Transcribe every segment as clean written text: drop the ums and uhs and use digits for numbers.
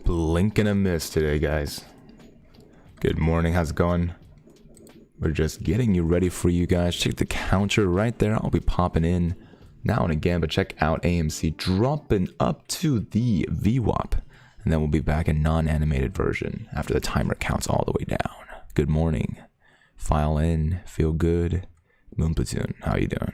blink and a miss today, guys. Good morning, how's it going? We're just getting you ready for you guys. Check the counter right there. I'll be popping in now and again, but check out AMC dropping up to the VWAP. And then we'll be back in non-animated version after the timer counts all the way down. Good morning. File in, feel good. Moon Platoon, how you doing?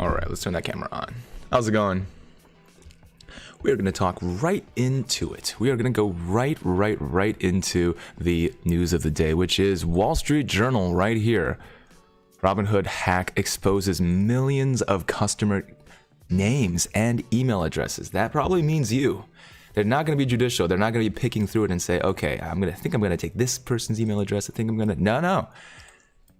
All right, let's turn that camera on. How's it going? We are going to talk right into it. We are going to go right into the news of the day, which is Wall Street Journal right here. Robinhood Hack exposes millions of customer names and email addresses. That probably means you. They're not going to be judicial. They're not going to be picking through it and say, okay, I'm going to take this person's email address. No.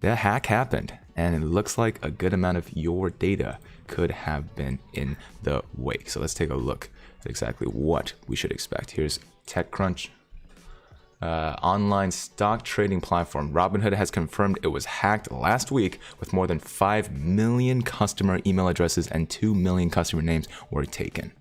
The hack happened, and it looks like a good amount of your data could have been in the wake. So let's take a look at exactly what we should expect. Here's TechCrunch. Online stock trading platform Robinhood has confirmed it was hacked last week with more than 5 million customer email addresses and 2 million customer names were taken,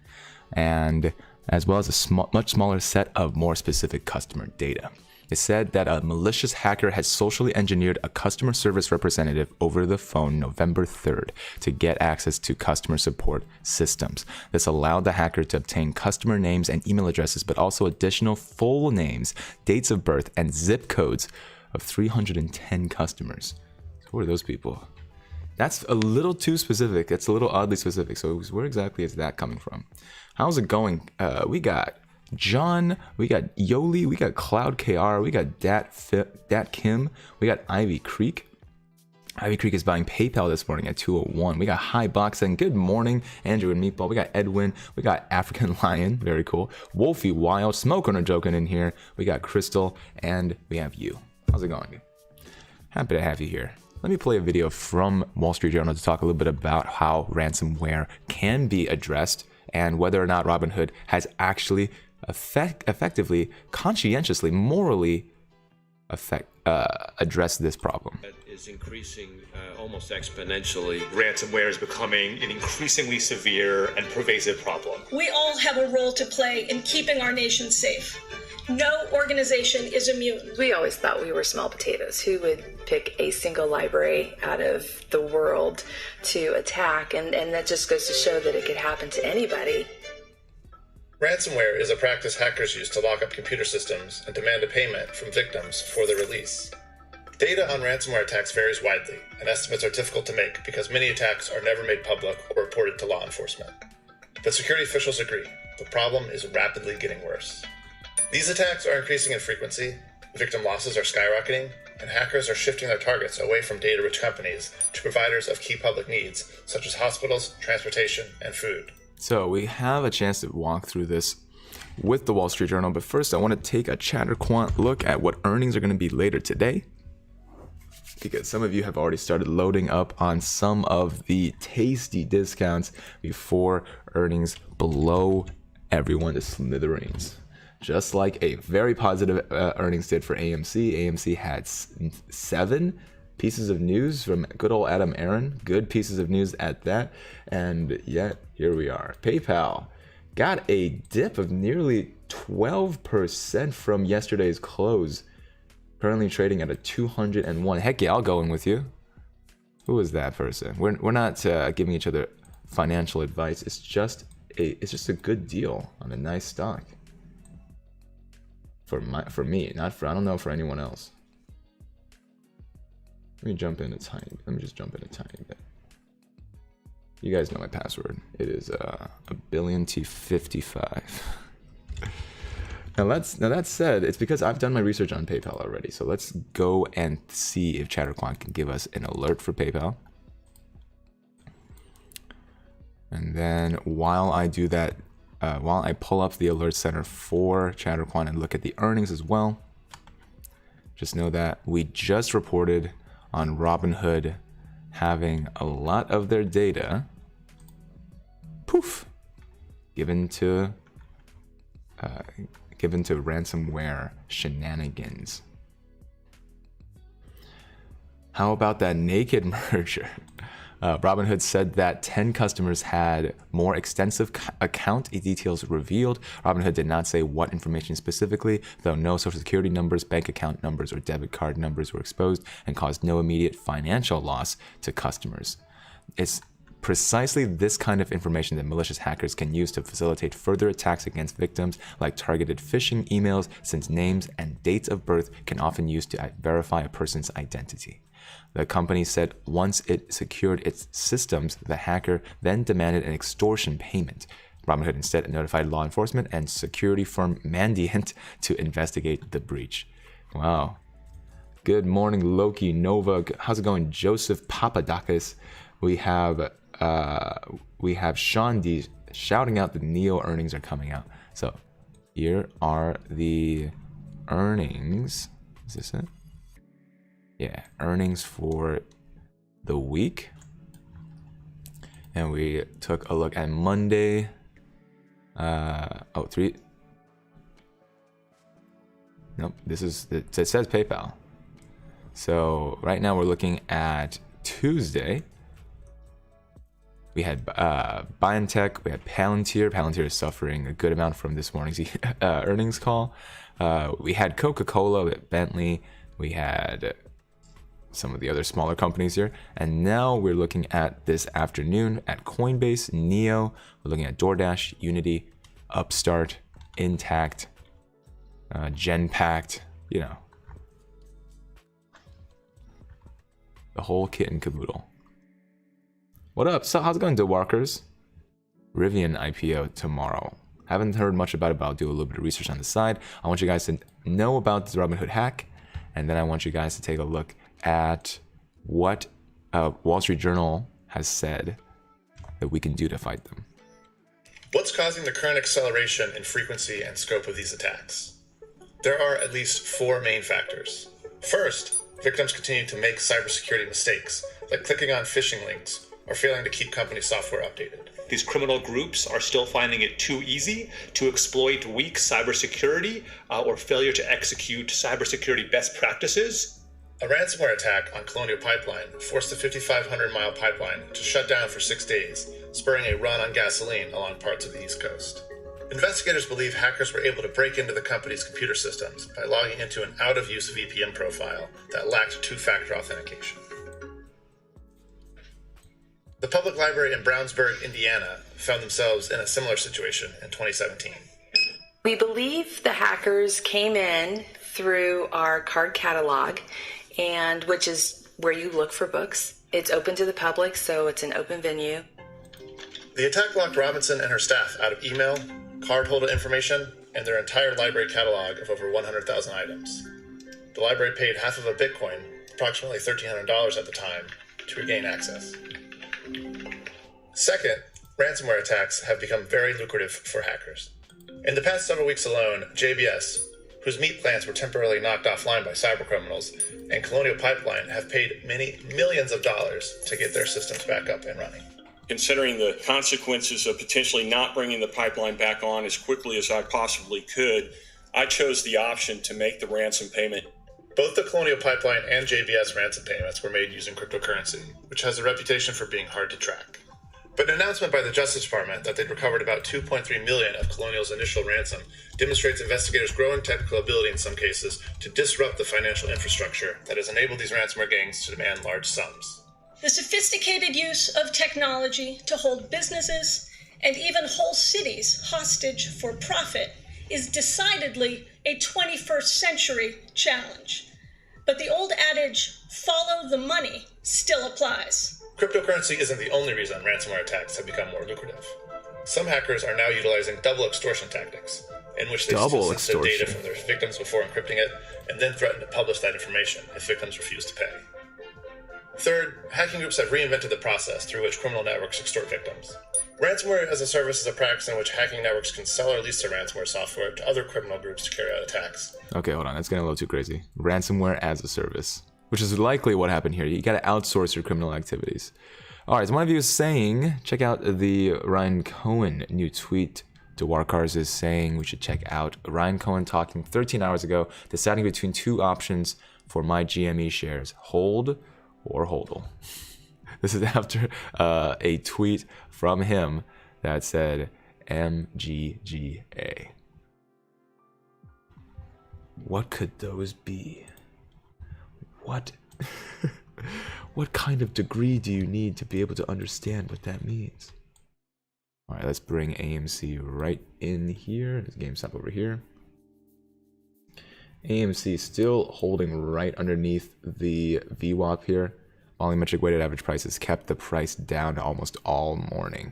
and as well as a much smaller set of more specific customer data. It said that a malicious hacker had socially engineered a customer service representative over the phone November 3rd to get access to customer support systems. This allowed the hacker to obtain customer names and email addresses, but also additional full names, dates of birth, and zip codes of 310 customers. So who are those people? That's a little too specific. It's a little oddly specific. So where exactly is that coming from? How's it going? We got John, we got Yoli, we got Cloud KR, we got Dat Kim, we got Ivy Creek. Ivy Creek is buying PayPal this morning at 201. We got High Boxing, good morning, Andrew and Meatball. We got Edwin, we got African Lion, very cool. Wolfie Wild, Smoking or Joking in here. We got Crystal, and we have you. How's it going? Happy to have you here. Let me play a video from Wall Street Journal to talk a little bit about how ransomware can be addressed and whether or not Robinhood has actually effectively, conscientiously, morally address this problem. It is increasing almost exponentially. Ransomware is becoming an increasingly severe and pervasive problem. We all have a role to play in keeping our nation safe. No organization is immune. We always thought we were small potatoes. Who would pick a single library out of the world to attack? And that just goes to show that it could happen to anybody. Ransomware is a practice hackers use to lock up computer systems and demand a payment from victims for their release. Data on ransomware attacks varies widely, and estimates are difficult to make because many attacks are never made public or reported to law enforcement. But security officials agree, the problem is rapidly getting worse. These attacks are increasing in frequency, victim losses are skyrocketing, and hackers are shifting their targets away from data-rich companies to providers of key public needs, such as hospitals, transportation, and food. So we have a chance to walk through this with the Wall Street Journal, but first I want to take a chatter quant look at what earnings are going to be later today, because some of you have already started loading up on some of the tasty discounts before earnings blow everyone to smithereens. Just like a very positive earnings did for AMC. AMC had 7 pieces of news from good old Adam Aaron. Good pieces of news at that. And yet, here we are. PayPal got a dip of nearly 12% from yesterday's close. Currently trading at a 201. Heck yeah, I'll go in with you. Who is that person? We're not giving each other financial advice. It's just a good deal on a nice stock. For me, not for, I don't know for anyone else. Let me just jump in a tiny bit. You guys know my password. It is $1,000,000,000T55. Now that said, it's because I've done my research on PayPal already. So let's go and see if ChatterQuant can give us an alert for PayPal. And then while I do that, while I pull up the alert center for ChatterQuant and look at the earnings as well, just know that we just reported on Robinhood having a lot of their data given to ransomware shenanigans. How about that naked merger? Robinhood said that 10 customers had more extensive account details revealed. Robinhood did not say what information specifically, though no social security numbers, bank account numbers, or debit card numbers were exposed and caused no immediate financial loss to customers. It's precisely this kind of information that malicious hackers can use to facilitate further attacks against victims, like targeted phishing emails, since names and dates of birth can often use to verify a person's identity. The company said once it secured its systems, the hacker then demanded an extortion payment. Robinhood instead notified law enforcement and security firm Mandiant to investigate the breach. Wow. Good morning, Loki Nova. How's it going, Joseph Papadakis? We have Sean D shouting out the Neo earnings are coming out. So here are the earnings. Is this it? Yeah, earnings for the week. And we took a look at Monday. Nope, this is, it says PayPal. So right now we're looking at Tuesday. We had BioNTech, we had Palantir. Palantir is suffering a good amount from this morning's earnings call. We had Coca-Cola, we had Bentley, we had some of the other smaller companies here. And now we're looking at this afternoon at Coinbase, Neo. We're looking at DoorDash, Unity, Upstart, Intact, Genpact, you know, the whole kit and caboodle. What up? So how's it going, DeWalkers? Rivian IPO tomorrow. Haven't heard much about it, but I'll do a little bit of research on the side. I want you guys to know about this Robinhood hack, and then I want you guys to take a look at what Wall Street Journal has said that we can do to fight them. What's causing the current acceleration in frequency and scope of these attacks? There are at least 4 main factors. First, victims continue to make cybersecurity mistakes, like clicking on phishing links or failing to keep company software updated. These criminal groups are still finding it too easy to exploit weak cybersecurity or failure to execute cybersecurity best practices. A ransomware attack on Colonial Pipeline forced the 5,500-mile pipeline to shut down for 6 days, spurring a run on gasoline along parts of the East Coast. Investigators believe hackers were able to break into the company's computer systems by logging into an out-of-use VPN profile that lacked two-factor authentication. The public library in Brownsburg, Indiana, found themselves in a similar situation in 2017. We believe the hackers came in through our card catalog, and which is where you look for books. It's open to the public, so it's an open venue. The attack locked Robinson and her staff out of email, cardholder information, and their entire library catalog of over 100,000 items. The library paid half of a Bitcoin, approximately $1,300 at the time, to regain access. Second, ransomware attacks have become very lucrative for hackers. In the past several weeks alone, JBS, whose meat plants were temporarily knocked offline by cybercriminals, and Colonial Pipeline have paid many millions of dollars to get their systems back up and running. Considering the consequences of potentially not bringing the pipeline back on as quickly as I possibly could, I chose the option to make the ransom payment. Both the Colonial Pipeline and JBS ransom payments were made using cryptocurrency, which has a reputation for being hard to track. But an announcement by the Justice Department that they'd recovered about $2.3 million of Colonial's initial ransom demonstrates investigators' growing technical ability in some cases to disrupt the financial infrastructure that has enabled these ransomware gangs to demand large sums. The sophisticated use of technology to hold businesses and even whole cities hostage for profit is decidedly a 21st century challenge. But the old adage, follow the money, still applies. Cryptocurrency isn't the only reason ransomware attacks have become more lucrative. Some hackers are now utilizing double extortion tactics, in which they steal sensitive data from their victims before encrypting it, and then threaten to publish that information if victims refuse to pay. Third, hacking groups have reinvented the process through which criminal networks extort victims. Ransomware as a service is a practice in which hacking networks can sell or lease their ransomware software to other criminal groups to carry out attacks. Okay, hold on. That's getting a little too crazy. Ransomware as a service, which is likely what happened here. You got to outsource your criminal activities. All right, so one of you is saying, check out the Ryan Cohen new tweet. DeWarkars is saying we should check out Ryan Cohen talking 13 hours ago, deciding between 2 options for my GME shares, hold or hodl. This is after a tweet from him that said MGGA. What could those be? What What kind of degree do you need to be able to understand what that means? All right, let's bring AMC right in here. There's GameStop over here. AMC still holding right underneath the VWAP here. Volumetric weighted average price has kept the price down almost all morning.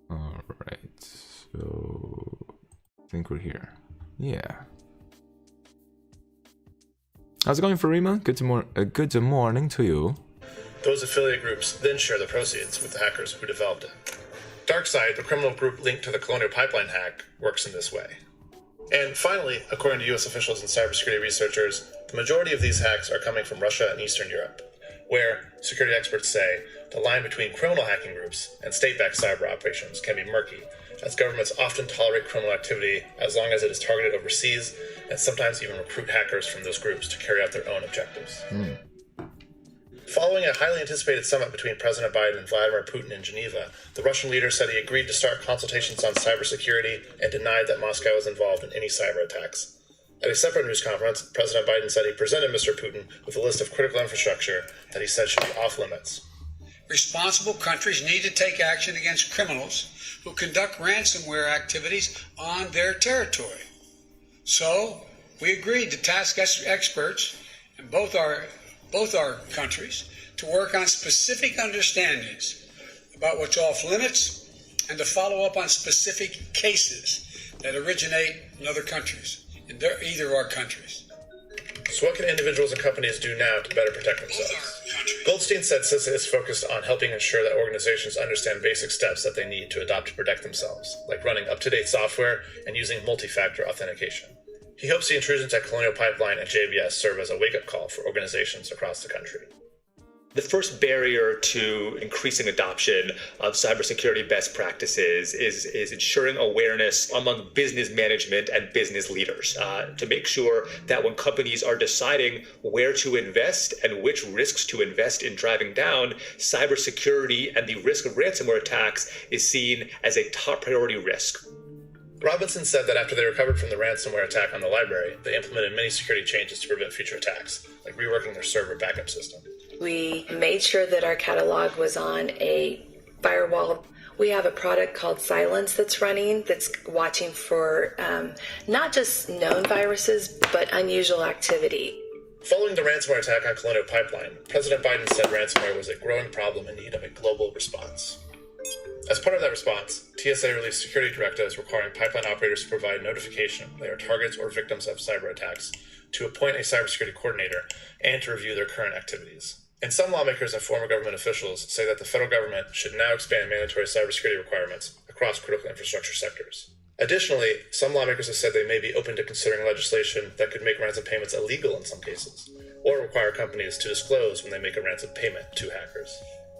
All right, so I think we're here. Yeah. How's it going, Farima? Good morning to you. Those affiliate groups then share the proceeds with the hackers who developed it. DarkSide, the criminal group linked to the Colonial Pipeline hack, works in this way. And finally, according to US officials and cybersecurity researchers, the majority of these hacks are coming from Russia and Eastern Europe, where, security experts say, the line between criminal hacking groups and state-backed cyber operations can be murky, as governments often tolerate criminal activity as long as it is targeted overseas, and sometimes even recruit hackers from those groups to carry out their own objectives. Following a highly anticipated summit between President Biden and Vladimir Putin in Geneva, the Russian leader said he agreed to start consultations on cybersecurity and denied that Moscow was involved in any cyber attacks. At a separate news conference, President Biden said he presented Mr. Putin with a list of critical infrastructure that he said should be off limits. Responsible countries need to take action against criminals who conduct ransomware activities on their territory. So, we agreed to task experts in both our countries to work on specific understandings about what's off limits and to follow up on specific cases that originate in other countries, in either of our countries. So what can individuals and companies do now to better protect themselves? Goldstein said CISA is focused on helping ensure that organizations understand basic steps that they need to adopt to protect themselves, like running up-to-date software and using multi-factor authentication. He hopes the intrusions at Colonial Pipeline and JBS serve as a wake-up call for organizations across the country. The first barrier to increasing adoption of cybersecurity best practices is ensuring awareness among business management and business leaders to make sure that when companies are deciding where to invest and which risks to invest in driving down, cybersecurity and the risk of ransomware attacks is seen as a top priority risk. Robinson said that after they recovered from the ransomware attack on the library, they implemented many security changes to prevent future attacks, like reworking their server backup system. We made sure that our catalog was on a firewall. We have a product called Silence that's running, that's watching for not just known viruses, but unusual activity. Following the ransomware attack on Colonial Pipeline, President Biden said ransomware was a growing problem in need of a global response. As part of that response, TSA released security directives requiring pipeline operators to provide notification when they are targets or victims of cyber attacks, to appoint a cybersecurity coordinator, and to review their current activities. And some lawmakers and former government officials say that the federal government should now expand mandatory cybersecurity requirements across critical infrastructure sectors. Additionally, some lawmakers have said they may be open to considering legislation that could make ransom payments illegal in some cases, or require companies to disclose when they make a ransom payment to hackers.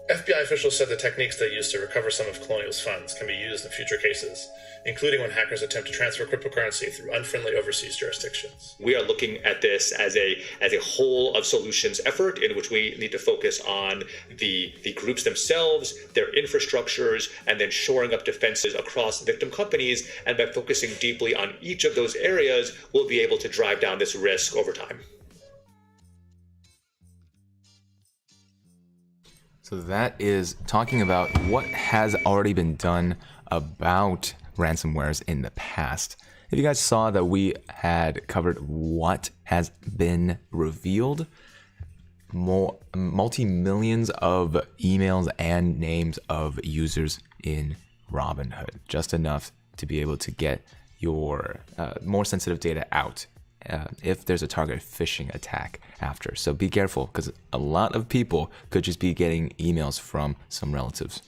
FBI officials said the techniques they use to recover some of Colonial's funds can be used in future cases, including when hackers attempt to transfer cryptocurrency through unfriendly overseas jurisdictions. We are looking at this as a whole of solutions effort in which we need to focus on the groups themselves, their infrastructures, and then shoring up defenses across victim companies. And by focusing deeply on each of those areas, we'll be able to drive down this risk over time. So that is talking about what has already been done about ransomwares in the past. If you guys saw that we had covered what has been revealed, multi-millions of emails and names of users in Robinhood, just enough to be able to get your more sensitive data out if there's a target phishing attack after. So be careful, because a lot of people could just be getting emails from some relatives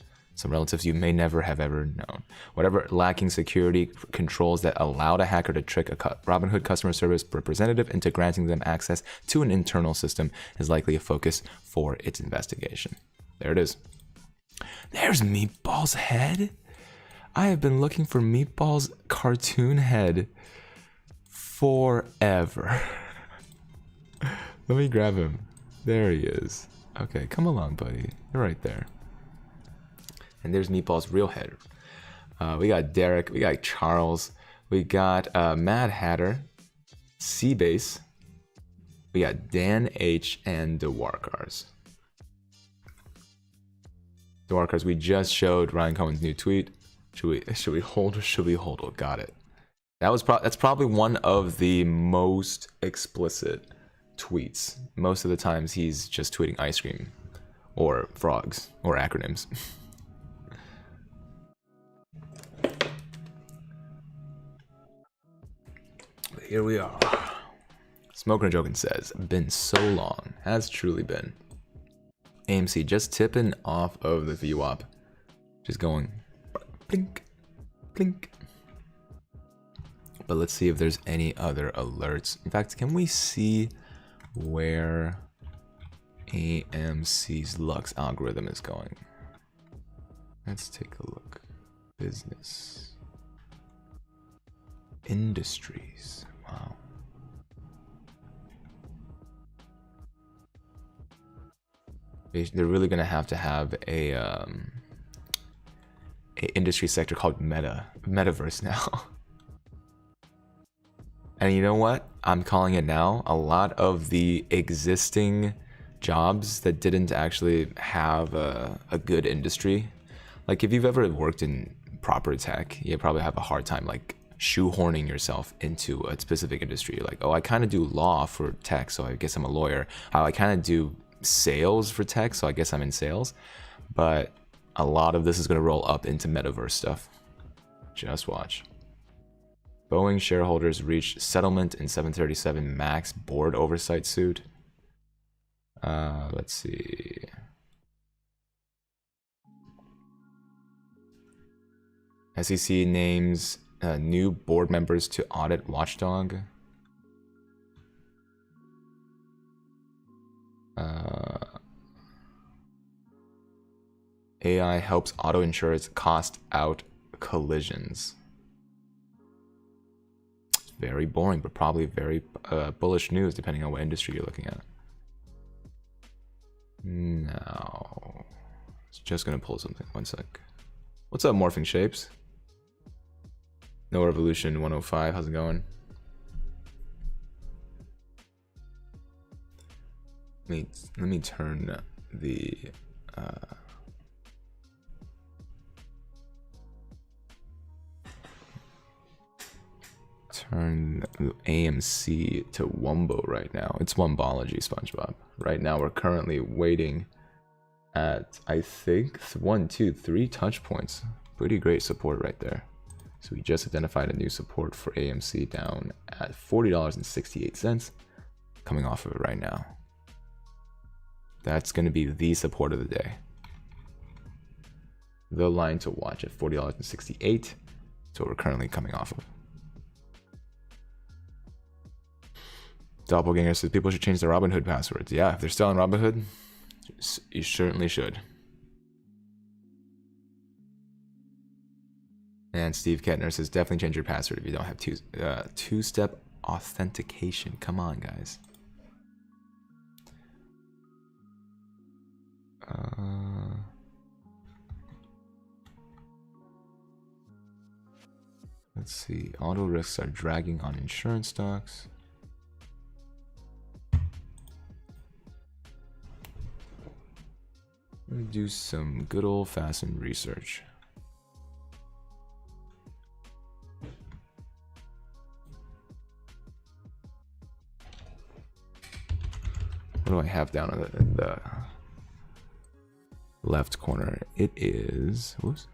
you may never have ever known. Whatever lacking security controls that allowed a hacker to trick a Robinhood customer service representative into granting them access to an internal system is likely a focus for its investigation. There it is. There's Meatball's head. I have been looking for Meatball's cartoon head forever. Let me grab him. There he is. Okay, come along, buddy. You're right there. And there's Meatball's real head. We got Derek. We got Charles. We got Mad Hatter, Seabase, We got Dan H and Dewarkars. Dewarkars, we just showed Ryan Cohen's new tweet. Should we hold or should we hold? Oh, got it. That's probably one of the most explicit tweets. Most of the times he's just tweeting ice cream or frogs or acronyms. But here we are. Smoking and Joking says, been so long. Has truly been. AMC just tipping off of the VWAP. Just going blink, blink. But let's see if there's any other alerts. In fact, can we see where AMC's Lux algorithm is going? Let's take a look. Business. Industries. Wow. They're really gonna have a industry sector called metaverse now. And you know what? I'm calling it now. A lot of the existing jobs that didn't actually have a good industry, like if you've ever worked in proper tech, you probably have a hard time like shoehorning yourself into a specific industry. Like, oh, I kind of do law for tech, so I guess I'm a lawyer. I kind of do sales for tech, so I guess I'm in sales. But a lot of this is going to roll up into metaverse stuff. Just watch. Boeing shareholders reached settlement in 737 MAX board oversight suit. Let's see. SEC names new board members to audit watchdog. AI helps auto insurers cost out collisions. It's very boring, but probably very bullish news depending on what industry you're looking at. Now, it's just gonna pull something. One sec. What's up, Morphing Shapes? No Revolution 105. How's it going? Let me turn the turn AMC to Wumbo right now. It's Wumbology, SpongeBob. Right now we're currently waiting at, I think, 1, 2, 3 touch points. Pretty great support right there. So we just identified a new support for AMC down at $40.68, coming off of it right now. That's going to be the support of the day. The line to watch at $40.68. So we're currently coming off of. Doppelganger says people should change their Robinhood passwords. Yeah, if they're still on Robinhood, you certainly should. And Steve Kettner says definitely change your password if you don't have two-step authentication. Come on, guys. Let's see. Auto risks are dragging on insurance stocks. Let me do some good old-fashioned research. What do I have down in the left corner? It is, whoops,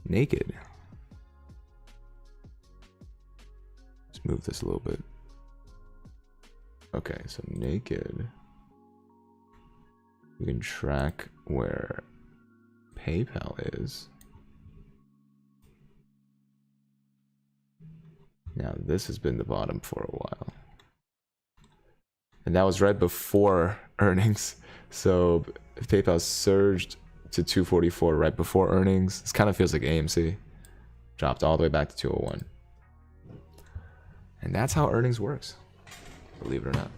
naked. Let's move this a little bit. Okay, so naked. We can track where PayPal is. Now this has been the bottom for a while. And that was right before earnings. So if PayPal surged to 244 right before earnings, this kind of feels like AMC. Dropped all the way back to 201. And that's how earnings works, believe it or not.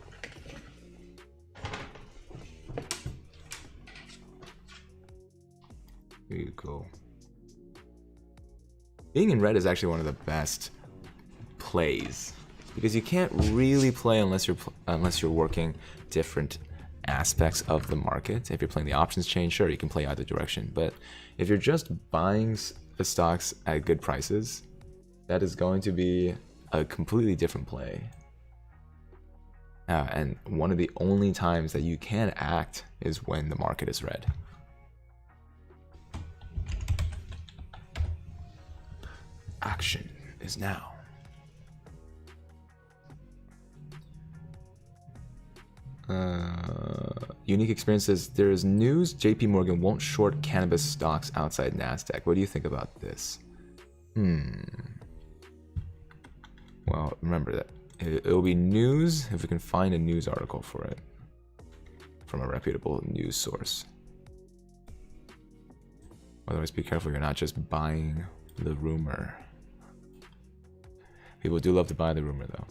Here you go. Being in red is actually one of the best plays because you can't really play unless you're working different aspects of the market. If you're playing the options chain, sure, you can play either direction. But if you're just buying the stocks at good prices, that is going to be a completely different play. And one of the only times that you can act is when the market is red. Action is now. Unique experiences. There is news JP Morgan won't short cannabis stocks outside NASDAQ. What do you think about this? Well, remember that it'll be news if we can find a news article for it from a reputable news source. Otherwise, be careful you're not just buying the rumor. People do love to buy the rumor, though.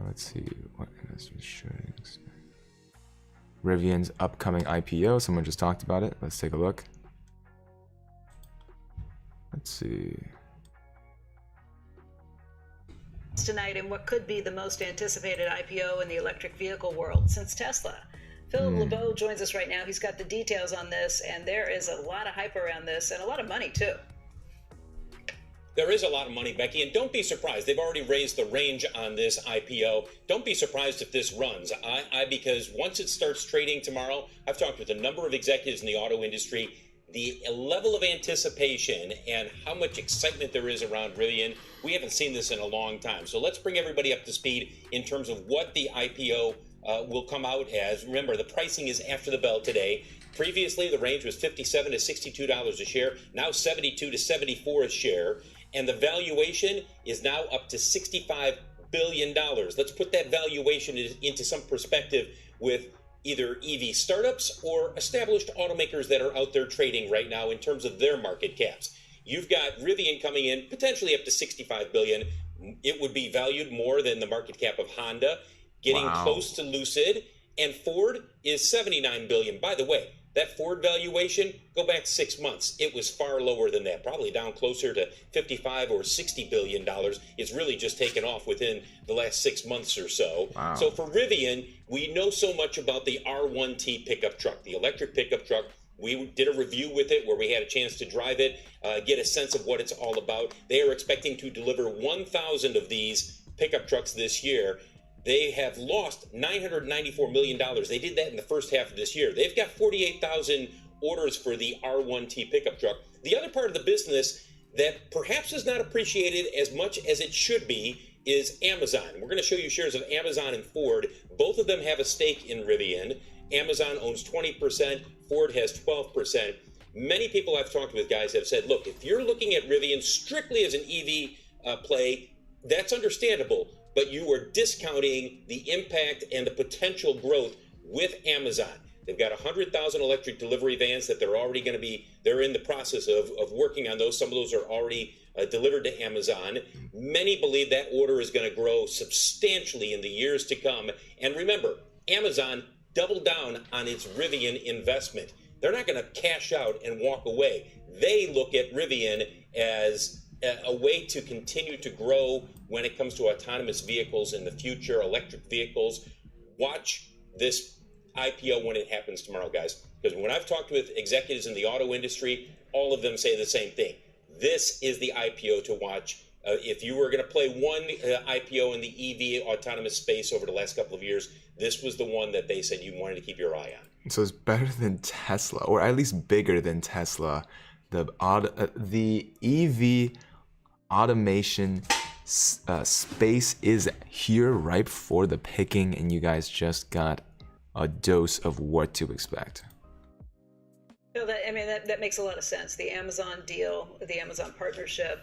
Let's see. What investors should expect? Rivian's upcoming IPO. Someone just talked about it. Let's take a look. Let's see. Tonight in what could be the most anticipated IPO in the electric vehicle world since Tesla. Philip LeBeau joins us right now. He's got the details on this, and there is a lot of hype around this and a lot of money too. There is a lot of money, Becky, and don't be surprised. They've already raised the range on this IPO. Don't be surprised if this runs. Because once it starts trading tomorrow, I've talked with a number of executives in the auto industry. The level of anticipation and how much excitement there is around Rivian, we haven't seen this in a long time. So let's bring everybody up to speed in terms of what the IPO will come out as. Remember, the pricing is after the bell today. Previously, the range was $57 to $62 a share, now $72 to $74 a share. And the valuation is now up to $65 billion. Let's put that valuation into some perspective with either EV startups or established automakers that are out there trading right now in terms of their market caps. You've got Rivian coming in potentially up to $65 billion. It would be valued more than the market cap of Honda, getting close to Lucid, and Ford is $79 billion. By the way, that Ford valuation, go back 6 months, it was far lower than that, probably down closer to $55 or $60 billion. It's really just taken off within the last 6 months or so. Wow. So for Rivian, we know so much about the R1T pickup truck, the electric pickup truck. We did a review with it where we had a chance to drive it, get a sense of what it's all about. They are expecting to deliver 1,000 of these pickup trucks this year. They have lost $994 million. They did that in the first half of this year. They've got 48,000 orders for the R1T pickup truck. The other part of the business that perhaps is not appreciated as much as it should be is Amazon. We're going to show you shares of Amazon and Ford. Both of them have a stake in Rivian. Amazon owns 20%, Ford has 12%. Many people I've talked with, guys, have said, look, if you're looking at Rivian strictly as an EV play, that's understandable. But you are discounting the impact and the potential growth with Amazon. They've got 100,000 electric delivery vans that they're in the process of working on those. Some of those are already delivered to Amazon. Many believe that order is going to grow substantially in the years to come. And remember, Amazon doubled down on its Rivian investment. They're not going to cash out and walk away. They look at Rivian as a way to continue to grow when it comes to autonomous vehicles in the future, electric vehicles. Watch this IPO when it happens tomorrow, guys. Because when I've talked with executives in the auto industry, all of them say the same thing. This is the IPO to watch. If you were going to play one IPO in the EV autonomous space over the last couple of years, this was the one that they said you wanted to keep your eye on. So it's better than Tesla, or at least bigger than Tesla. The EV automation space is here, ripe for the picking, and you guys just got a dose of what to expect. No, that makes a lot of sense. The Amazon deal, the Amazon partnership,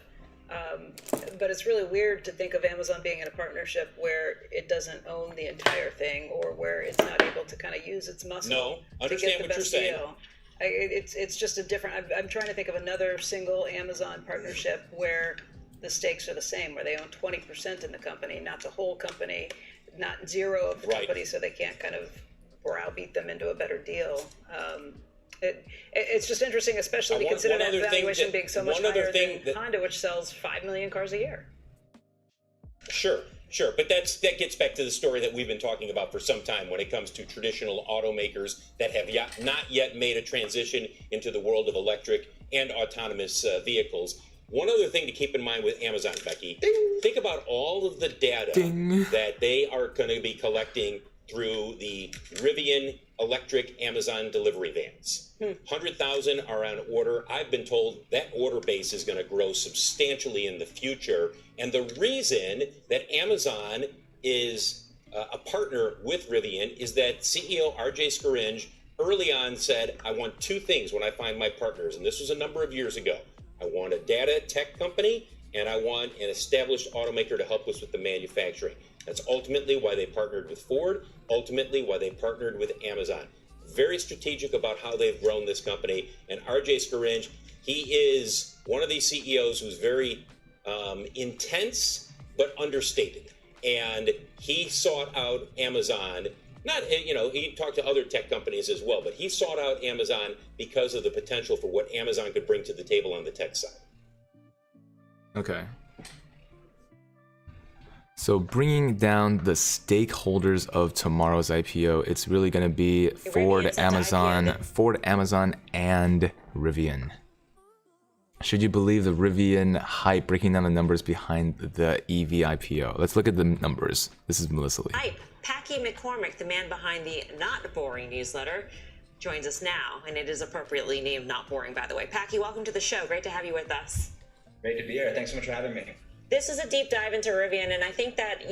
but it's really weird to think of Amazon being in a partnership where it doesn't own the entire thing, or where it's not able to kind of use its muscle. No, understand what you're saying. Deal. It's just a different. I'm trying to think of another single Amazon partnership where the stakes are the same, where they own 20% in the company, not the whole company, not zero of the company, so they can't kind of browbeat them into a better deal. It's just interesting, especially to consider that valuation being so much higher than Honda, which sells 5 million cars a year. Sure. But that gets back to the story that we've been talking about for some time when it comes to traditional automakers that have not yet made a transition into the world of electric and autonomous vehicles. One other thing to keep in mind with Amazon, Becky, think about all of the data that they are going to be collecting through the Rivian electric Amazon delivery vans. 100,000 are on order. I've been told that order base is going to grow substantially in the future. And the reason that Amazon is a partner with Rivian is that CEO RJ Scaringe early on said, I want two things when I find my partners. And this was a number of years ago. I want a data tech company, and I want an established automaker to help us with the manufacturing. That's ultimately why they partnered with Ford, ultimately why they partnered with Amazon. Very strategic about how they've grown this company. And RJ Scaringe, he is one of these CEOs who's very intense but understated. And he sought out Amazon. He talked to other tech companies as well, but he sought out Amazon because of the potential for what Amazon could bring to the table on the tech side. Okay. So bringing down the stakeholders of tomorrow's IPO, it's really going to be Ford, Amazon, and Rivian. Should you believe the Rivian hype, breaking down the numbers behind the EV IPO? Let's look at the numbers. This is Melissa Lee. Hype. Packy McCormick, the man behind the Not Boring newsletter, joins us now, and it is appropriately named Not Boring, by the way. Packy, welcome to the show. Great to have you with us. Great to be here. Thanks so much for having me. This is a deep dive into Rivian, and I think that,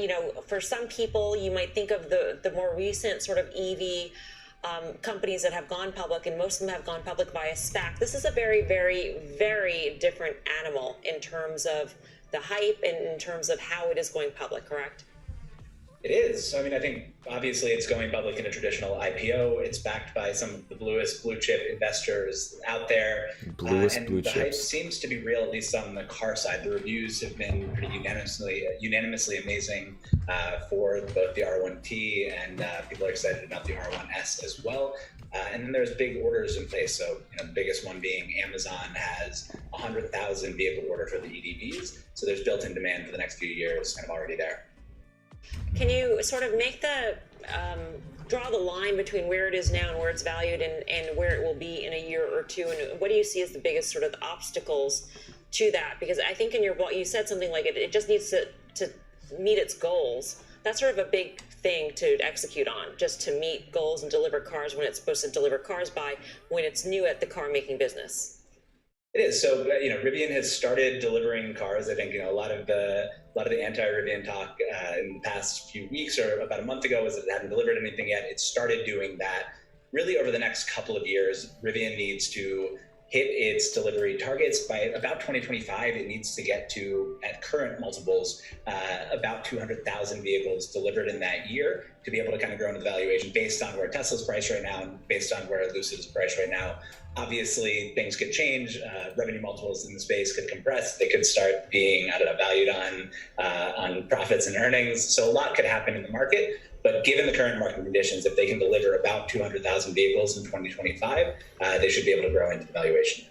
for some people, you might think of the more recent sort of EV companies that have gone public, and most of them have gone public via SPAC. This is a very, very, very different animal in terms of the hype and in terms of how it is going public, correct? It is. I mean, I think obviously it's going public in a traditional IPO. It's backed by some of the bluest blue chip investors out there. And the hype seems to be real, at least on the car side. The reviews have been pretty unanimously amazing for both the R1T, and people are excited about the R1S as well. And then there's big orders in place. So, the biggest one being Amazon has 100,000 vehicle order for the EDVs. So there's built-in demand for the next few years kind of already there. Can you sort of make draw the line between where it is now and where it's valued and where it will be in a year or two? And what do you see as the biggest sort of obstacles to that? Because I think in your blog, you said something like it just needs to meet its goals. That's sort of a big thing to execute on, just to meet goals and deliver cars when it's supposed to deliver cars by, when it's new at the car making business. It is. So, Rivian has started delivering cars. I think, a lot of the anti-Rivian talk in the past few weeks or about a month ago was that it hadn't delivered anything yet. It started doing that. Really, over the next couple of years, Rivian needs to hit its delivery targets by about 2025. It needs to get to, at current multiples, about 200,000 vehicles delivered in that year to be able to kind of grow into the valuation based on where Tesla's priced right now and based on where Lucid's priced right now. Obviously, things could change. Revenue multiples in the space could compress. They could start being, valued on profits and earnings. So a lot could happen in the market. But given the current market conditions, if they can deliver about 200,000 vehicles in 2025, they should be able to grow into the valuation.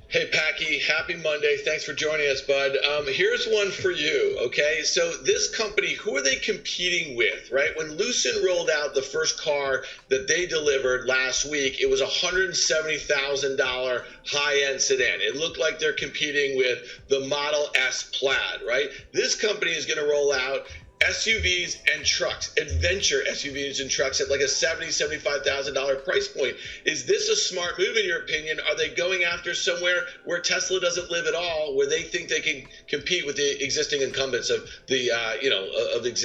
Hey, Packy, happy Monday. Thanks for joining us, bud. Here's one for you, okay? So this company, who are they competing with, right? When Lucid rolled out the first car that they delivered last week, it was a $170,000 high-end sedan. It looked like they're competing with the Model S Plaid, right? This company is going to roll out SUVs and trucks, adventure SUVs and trucks at like a $70,000, $75,000 price point. Is this a smart move in your opinion? Are they going after somewhere where Tesla doesn't live at all, where they think they can compete with the existing incumbents of the, of the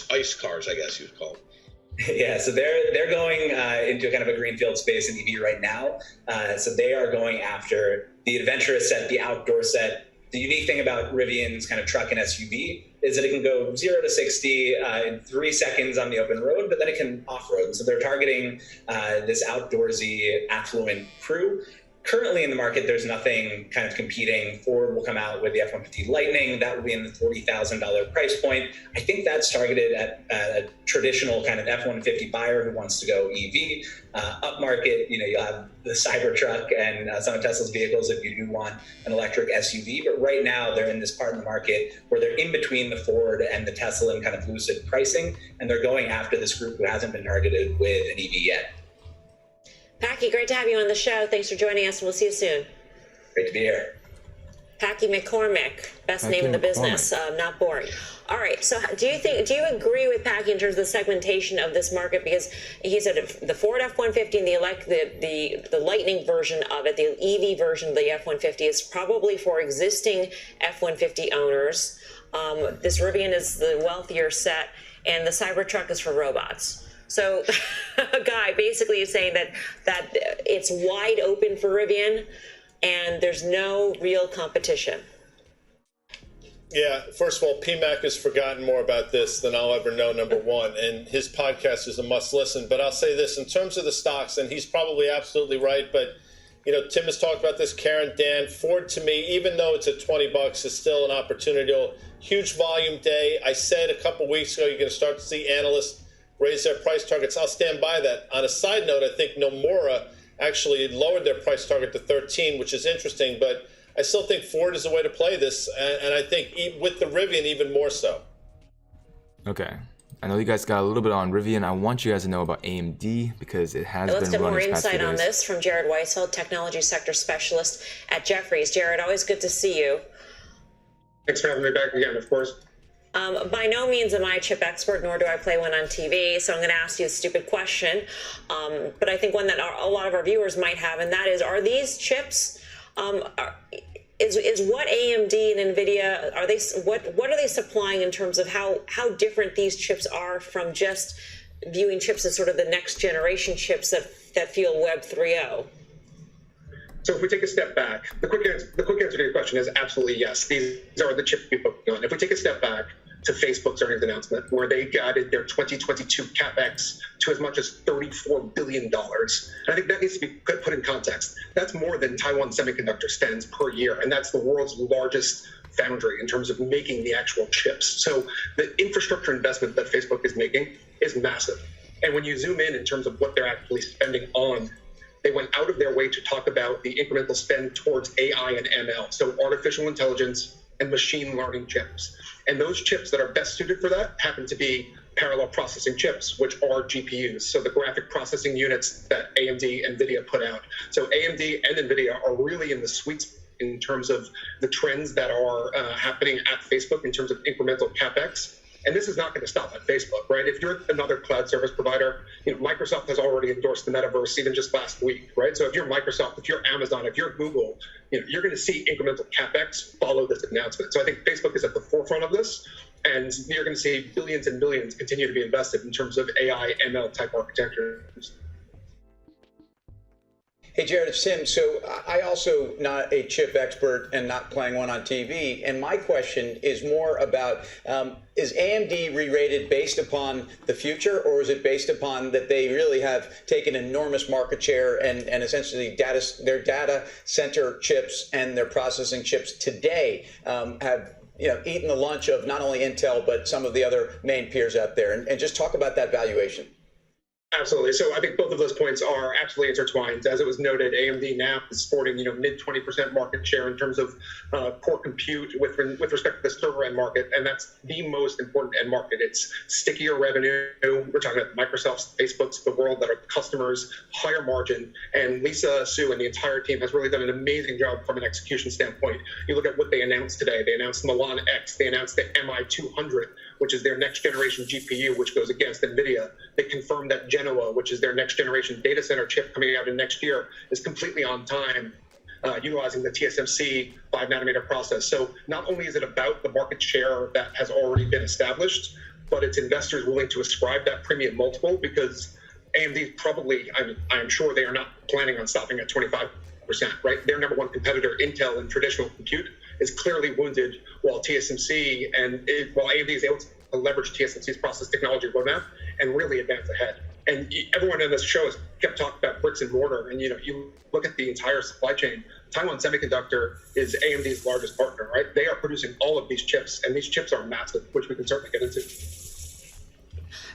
ICE cars, I guess you'd call them? Yeah, so they're going into kind of a greenfield space in EV right now. So they are going after the adventurous set, the outdoor set. The unique thing about Rivian's kind of truck and SUV is that it can go 0 to 60 in 3 seconds on the open road, but then it can off-road. And so they're targeting this outdoorsy, affluent crew. Currently in the market, there's nothing kind of competing. Ford will come out with the F-150 Lightning. That will be in the $40,000 price point. I think that's targeted at a traditional kind of F-150 buyer who wants to go EV. Upmarket, you'll have the Cybertruck and some of Tesla's vehicles if you do want an electric SUV. But right now, they're in this part of the market where they're in between the Ford and the Tesla and kind of Lucid pricing, and they're going after this group who hasn't been targeted with an EV yet. Packy, great to have you on the show. Thanks for joining us, and we'll see you soon. Great to be here. Packy McCormick, best name in the business, not boring. All right, so do you agree with Packy in terms of the segmentation of this market? Because he said the Ford F-150 and the Lightning version of it, the EV version of the F-150 is probably for existing F-150 owners. This Rivian is the wealthier set, and the Cybertruck is for robots. So a guy basically is saying that it's wide open for Rivian and there's no real competition. Yeah, first of all, PMAC has forgotten more about this than I'll ever know, number one, and his podcast is a must listen. But I'll say this, in terms of the stocks, and he's probably absolutely right, but Tim has talked about this, Karen, Dan, Ford to me, even though it's at $20, is still an opportunity. Huge volume day. I said a couple weeks ago, you're going to start to see analysts raise their price targets. I'll stand by that. On a side note, I think Nomura actually lowered their price target to 13, which is interesting, but I still think Ford is the way to play this, and I think with the Rivian even more so. Okay. I know you guys got a little bit on Rivian. I want you guys to know about AMD because it has Let's been get running more past insight on this from Jared Weisfeld, Technology Sector Specialist at Jefferies. Jared, always good to see you. Thanks for having me back again, of course. By no means am I a chip expert, nor do I play one on TV, so I'm going to ask you a stupid question, but I think one that a lot of our viewers might have, and that is, are these chips, is what AMD and NVIDIA, what are they supplying in terms of how different these chips are from just viewing chips as sort of the next generation chips that fuel Web 3.0? So if we take a step back, the quick answer to your question is absolutely yes. These are the chips we focus on. If we take a step back to Facebook's earnings announcement, where they guided their 2022 CapEx to as much as $34 billion, and I think that needs to be put in context. That's more than Taiwan Semiconductor spends per year, and that's the world's largest foundry in terms of making the actual chips. So the infrastructure investment that Facebook is making is massive. And when you zoom in terms of what they're actually spending on, they went out of their way to talk about the incremental spend towards AI and ML, so artificial intelligence and machine learning chips. And those chips that are best suited for that happen to be parallel processing chips, which are GPUs, so the graphic processing units that AMD and NVIDIA put out. So AMD and NVIDIA are really in the sweet spot in terms of the trends that are happening at Facebook in terms of incremental CapEx. And this is not going to stop at Facebook, right? If you're another cloud service provider, Microsoft has already endorsed the metaverse even just last week, right? So if you're Microsoft, if you're Amazon, if you're Google, you're going to see incremental CapEx follow this announcement. So I think Facebook is at the forefront of this, and you're going to see billions and billions continue to be invested in terms of AI, ML type architectures. Hey, Jared, it's Tim. So I also not a chip expert and not playing one on TV. And my question is more about, is AMD re-rated based upon the future, or is it based upon that they really have taken enormous market share and essentially their data center chips and their processing chips today have eaten the lunch of not only Intel, but some of the other main peers out there? And just talk about that valuation. Absolutely. So I think both of those points are absolutely intertwined. As it was noted, AMD now is sporting, mid 20% market share in terms of core compute with respect to the server end market, and that's the most important end market. It's stickier revenue. We're talking about Microsoft's, Facebook's, the world that are customers, higher margin, and Lisa Su and the entire team has really done an amazing job from an execution standpoint. You look at what they announced today. They announced Milan X. They announced the MI200, which is their next generation GPU, which goes against NVIDIA. They confirmed that Genoa, which is their next generation data center chip coming out in next year, is completely on time, utilizing the TSMC 5 nanometer process. So not only is it about the market share that has already been established, but it's investors willing to ascribe that premium multiple, because AMD probably, I'm sure they are not planning on stopping at 25%, right? Their number one competitor, Intel, in traditional compute, is clearly wounded, while TSMC while AMD is able to leverage TSMC's process technology roadmap and really advance ahead. And everyone in this show has kept talking about bricks and mortar. And, you look at the entire supply chain. Taiwan Semiconductor is AMD's largest partner, right? They are producing all of these chips, and these chips are massive, which we can certainly get into.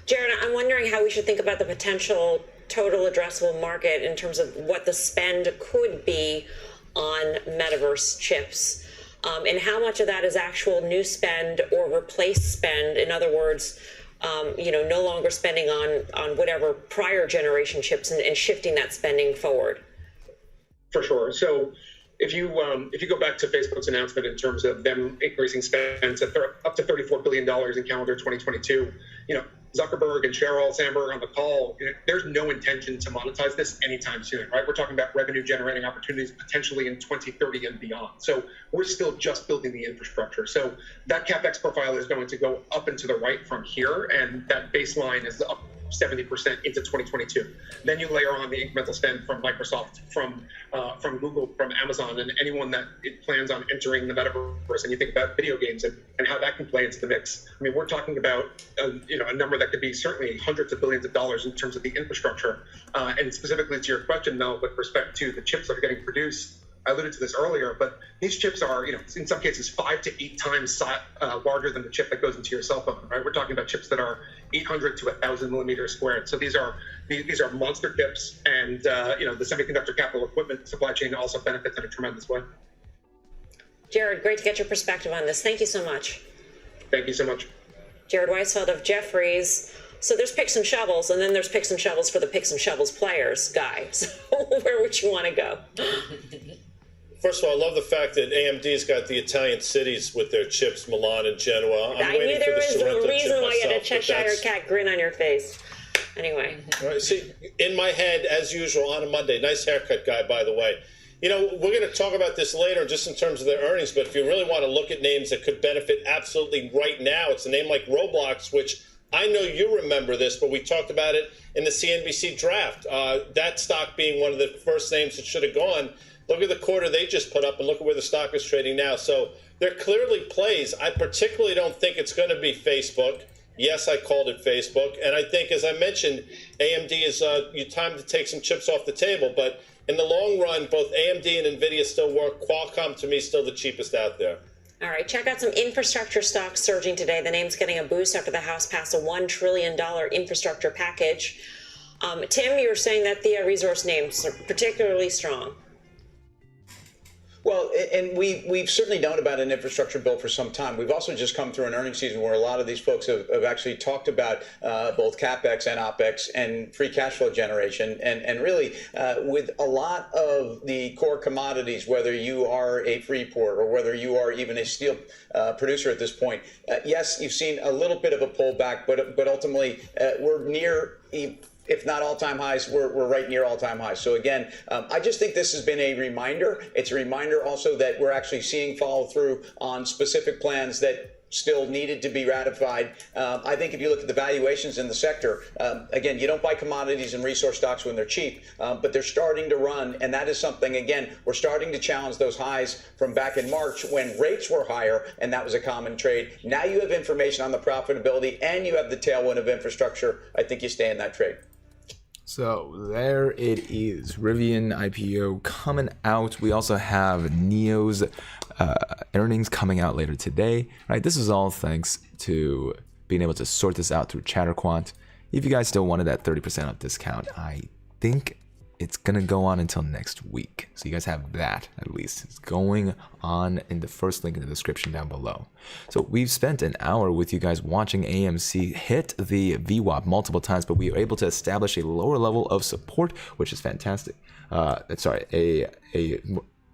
Jared, I'm wondering how we should think about the potential total addressable market in terms of what the spend could be on metaverse chips, and how much of that is actual new spend or replace spend. In other words, no longer spending on whatever prior generation chips and shifting that spending forward. For sure. So if you go back to Facebook's announcement in terms of them increasing spend to up to $34 billion in calendar 2022, Zuckerberg and Sheryl Sandberg on the call, there's no intention to monetize this anytime soon, right? We're talking about revenue generating opportunities potentially in 2030 and beyond. So we're still just building the infrastructure. So that CapEx profile is going to go up and to the right from here, and that baseline is up 70% into 2022. Then you layer on the incremental spend from Microsoft, from Google, from Amazon, and anyone that plans on entering the metaverse. And you think about video games and how that can play into the mix. I mean, we're talking about a number that could be certainly hundreds of billions of dollars in terms of the infrastructure. And specifically to your question, Mel, with respect to the chips that are getting produced, I alluded to this earlier, but these chips are, in some cases 5 to 8 times larger than the chip that goes into your cell phone, right? We're talking about chips that are 800 to 1,000 millimeters squared. So these are monster chips, and the semiconductor capital equipment supply chain also benefits in a tremendous way. Jared, great to get your perspective on this. Thank you so much. Thank you so much. Jared Weisfeld of Jefferies. So there's picks and shovels, and then there's picks and shovels for the picks and shovels players, Guy. So where would you want to go? First of all, I love the fact that AMD's got the Italian cities with their chips, Milan and Genoa. I knew there was a reason why you had a Cheshire Cat grin on your face. Anyway. All right, see, in my head, as usual, on a Monday. Nice haircut, Guy, by the way. We're going to talk about this later just in terms of their earnings, but if you really want to look at names that could benefit absolutely right now, it's a name like Roblox, which I know you remember this, but we talked about it in the CNBC draft. That stock being one of the first names that should have gone. Look at the quarter they just put up and look at where the stock is trading now. So there clearly plays. I particularly don't think it's going to be Facebook. Yes, I called it Facebook. And I think, as I mentioned, AMD is time to take some chips off the table. But in the long run, both AMD and NVIDIA still work. Qualcomm, to me, is still the cheapest out there. All right, check out some infrastructure stocks surging today. The name's getting a boost after the House passed a $1 trillion infrastructure package. Tim, you were saying that the resource names are particularly strong. Well, and we've certainly known about an infrastructure bill for some time. We've also just come through an earnings season where a lot of these folks have actually talked about both CapEx and OpEx and free cash flow generation. And really, with a lot of the core commodities, whether you are a Freeport or whether you are even a steel producer at this point, yes, you've seen a little bit of a pullback, but ultimately we're near, if not all-time highs, we're right near all-time highs. So again, I just think this has been a reminder. It's a reminder also that we're actually seeing follow through on specific plans that still needed to be ratified. I think if you look at the valuations in the sector, again, you don't buy commodities and resource stocks when they're cheap, but they're starting to run. And that is something, again, we're starting to challenge those highs from back in March when rates were higher, and that was a common trade. Now you have information on the profitability and you have the tailwind of infrastructure. I think you stay in that trade. So there it is, Rivian IPO coming out. We also have Neo's earnings coming out later today. Right, this is all thanks to being able to sort this out through ChatterQuant. If you guys still wanted that 30% off discount, I think it's gonna go on until next week. So you guys have that at least. It's going on in the first link in the description down below. So we've spent an hour with you guys watching AMC hit the VWAP multiple times, but we were able to establish a lower level of support, which is fantastic.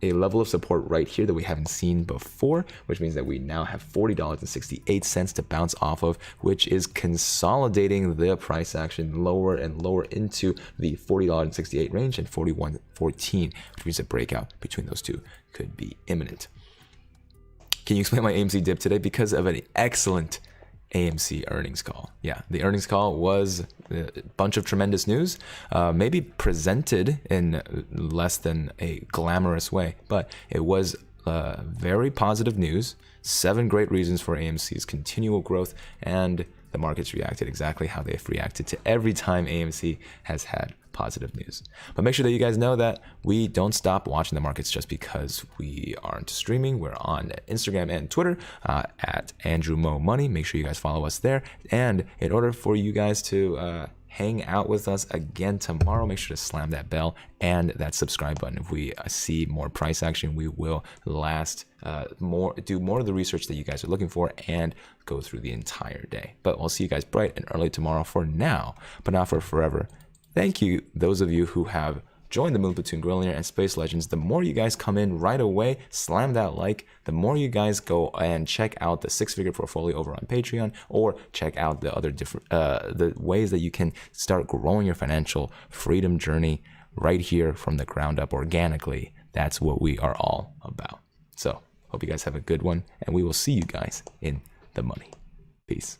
A level of support right here that we haven't seen before, which means that we now have $40.68 to bounce off of, which is consolidating the price action lower and lower into the $40.68 range and $41.14, which means a breakout between those two could be imminent. Can you explain my AMC dip today? Because of an excellent AMC earnings call. Yeah, the earnings call was a bunch of tremendous news, maybe presented in less than a glamorous way, but it was very positive news, 7 great reasons for AMC's continual growth, and the markets reacted exactly how they've reacted to every time AMC has had positive news. But make sure that you guys know that we don't stop watching the markets just because we aren't streaming. We're on Instagram and Twitter at Andrew Mo Money. Make sure you guys follow us there. And in order for you guys to hang out with us again tomorrow, make sure to slam that bell and that subscribe button. If we see more price action, we will do more of the research that you guys are looking for and go through the entire day. But we'll see you guys bright and early tomorrow for now, but not for forever. Thank you, those of you who have joined the Moon Platoon Grillionaire and Space Legends. The more you guys come in right away, slam that like. The more you guys go and check out the 6-figure portfolio over on Patreon, or check out the other different the ways that you can start growing your financial freedom journey right here from the ground up organically. That's what we are all about. So hope you guys have a good one, and we will see you guys in the money. Peace.